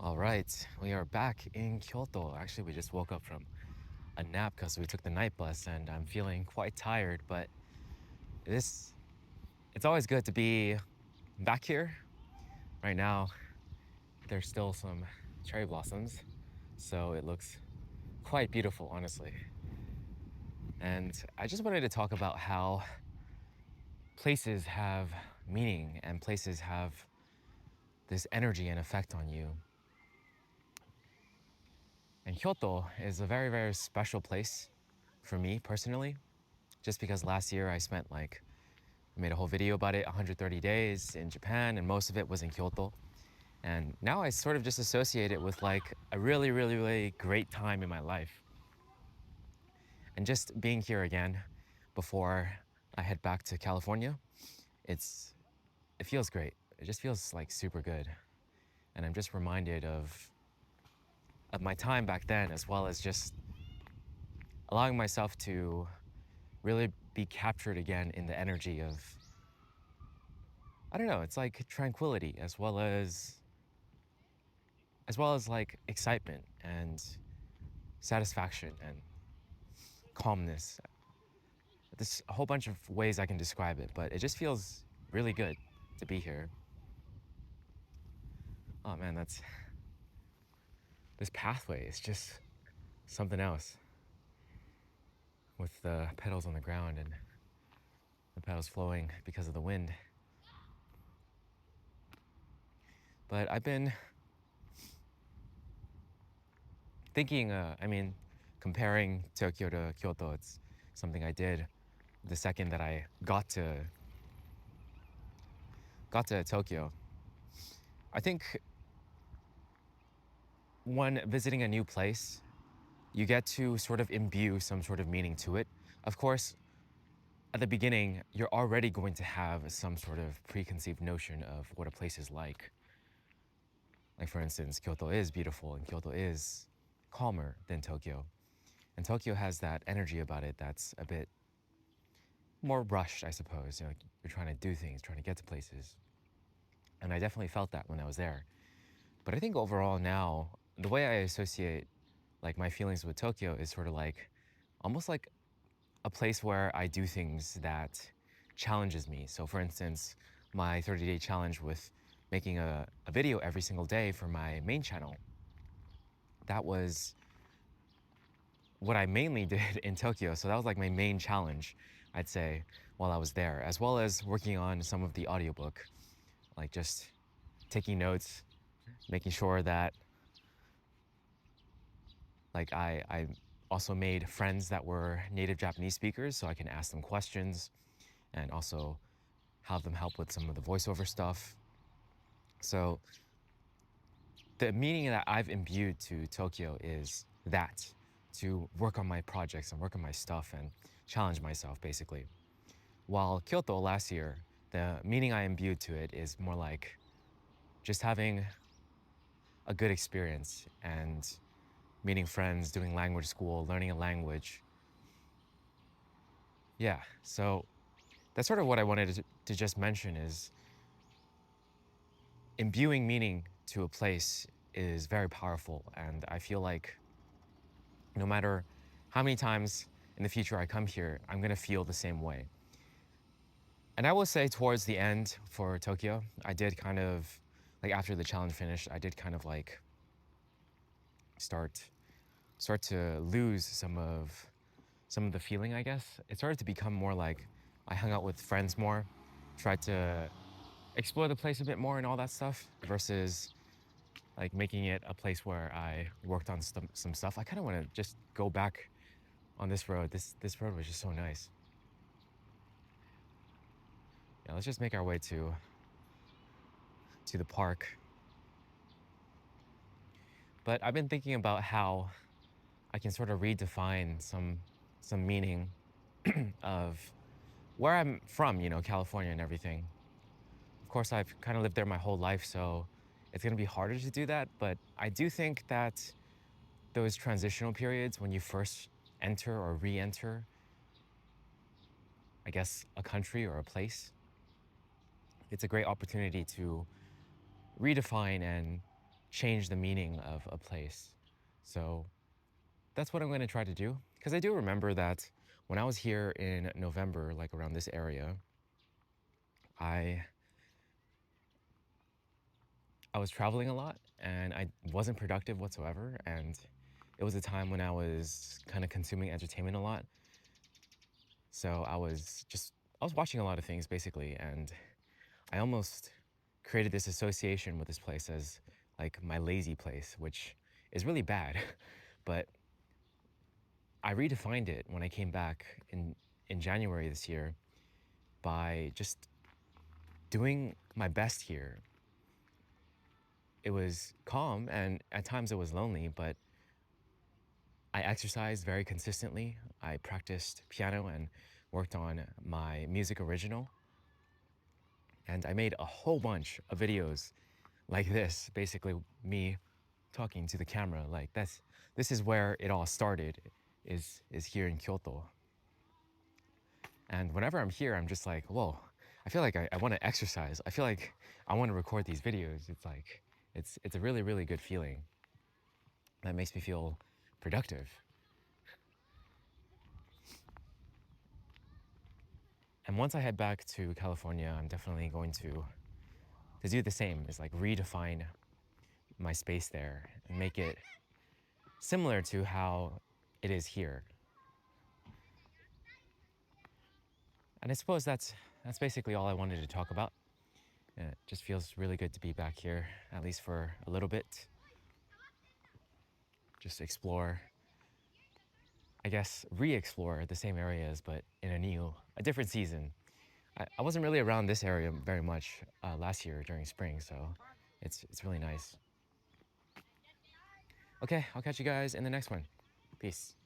All right, we are back in Kyoto. Actually, we just woke up from a nap because we took the night bus and I'm feeling quite tired, but this it's always good to be back here. Right now, there's still some cherry blossoms, so it looks quite beautiful, honestly. And I just wanted to talk about how places have meaning and places have this energy and effect on you. And Kyoto is a very, very special place for me personally, just because last year I made a whole video about it, 130 days in Japan, and most of it was in Kyoto. And now I sort of just associate it with like a really, really, really great time in my life. And just being here again before I head back to California, it's it feels great. It just feels like super good. And I'm just reminded of my time back then, as well as just allowing myself to really be captured again in the energy of, I don't know, it's like tranquility as well as like excitement and satisfaction and calmness. There's a whole bunch of ways I can describe it, but it just feels really good to be here. Oh man, that's this pathway is just something else with the petals on the ground and the petals flowing because of the wind. But I've been thinking, comparing Tokyo to Kyoto, it's something I did the second that I got to Tokyo. I think when visiting a new place, you get to sort of imbue some sort of meaning to it. Of course, at the beginning, you're already going to have some sort of preconceived notion of what a place is like. Like, for instance, Kyoto is beautiful and Kyoto is calmer than Tokyo. And Tokyo has that energy about it that's a bit more rushed, I suppose. Like you're trying to do things, trying to get to places. And I definitely felt that when I was there. But I think overall now, the way I associate like my feelings with Tokyo is sort of like almost like a place where I do things that challenges me. So for instance, my 30-day challenge with making a video every single day for my main channel, that was what I mainly did in Tokyo. So that was like my main challenge, I'd say, while I was there, as well as working on some of the audiobook, like just taking notes, making sure that like I also made friends that were native Japanese speakers so I can ask them questions and also have them help with some of the voiceover stuff. So the meaning that I've imbued to Tokyo is that to work on my projects and work on my stuff and challenge myself basically. While Kyoto last year, the meaning I imbued to it is more like just having a good experience and meeting friends, doing language school, learning a language. Yeah, so that's sort of what I wanted to just mention is imbuing meaning to a place is very powerful. And I feel like no matter how many times in the future I come here, I'm gonna feel the same way. And I will say towards the end for Tokyo, I did kind of like after the challenge finished, I did kind of like start start to lose some of the feeling, I guess. It started to become more like I hung out with friends more, tried to explore the place a bit more and all that stuff versus like making it a place where I worked on some stuff. I kind of want to just go back on this road. This road was just so nice. Yeah, let's just make our way to the park. But I've been thinking about how I can sort of redefine some meaning of where I'm from, California and everything. Of course, I've kind of lived there my whole life, so it's going to be harder to do that, but I do think that those transitional periods when you first enter or re-enter, I guess, a country or a place, it's a great opportunity to redefine and change the meaning of a place. So that's what I'm going to try to do. Because I do remember that when I was here in November, like around this area, I I was traveling a lot and I wasn't productive whatsoever. And it was a time when I was kind of consuming entertainment a lot. So I was watching a lot of things basically. And I almost created this association with this place as like my lazy place, which is really bad. But I redefined it when I came back in January this year by just doing my best here. It was calm and at times it was lonely, but I exercised very consistently. I practiced piano and worked on my music original. And I made a whole bunch of videos like this, basically me talking to the camera. Like this is where it all started, is here in Kyoto. And whenever I'm here, I'm just like, whoa, I feel like I want to exercise. I feel like I want to record these videos. It's like, it's a really, really good feeling that makes me feel productive. And once I head back to California, I'm definitely going to do the same, is like redefine my space there and make it similar to how it is here. And I suppose that's basically all I wanted to talk about. It just feels really good to be back here, at least for a little bit. Just explore, I guess, re-explore the same areas, but in a different season. I wasn't really around this area very much last year during spring, so it's really nice. Okay, I'll catch you guys in the next one. Peace.